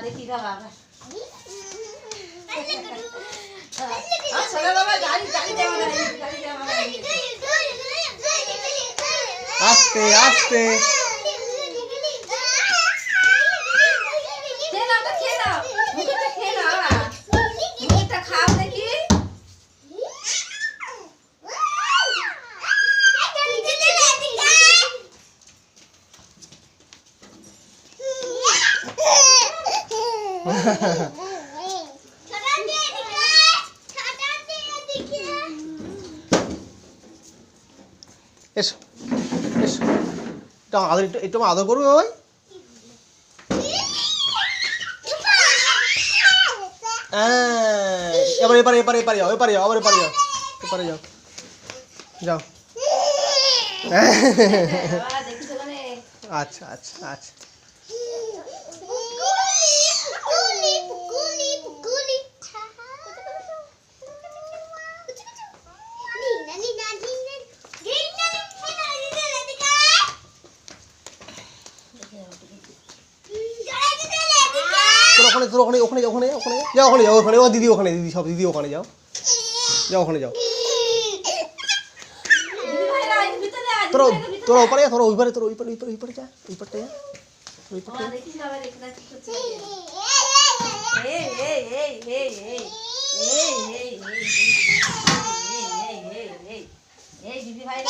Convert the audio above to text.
দেখি বাবা আস্তে আস্তে এসো এসো একটু আদর করবে ওই এবার এপারে এপারে এপারে যাও এপারে যাও আবার এপারে যাও এপারে যাও যাও আচ্ছা আচ্ছা আচ্ছা তোর ওখানে ওখানে ওখানে ওখানে যাও ওখানে যাও ওখানে ও দিদি ওখানে দিদি সব দিদি ওখানে যাও যাও ওখানে যাও তোর তোর ওপারে তোর ওই পারে তোর ওই পারে ওই পারে যা ওই পারটা যা ওই পারটা দিদি ভাই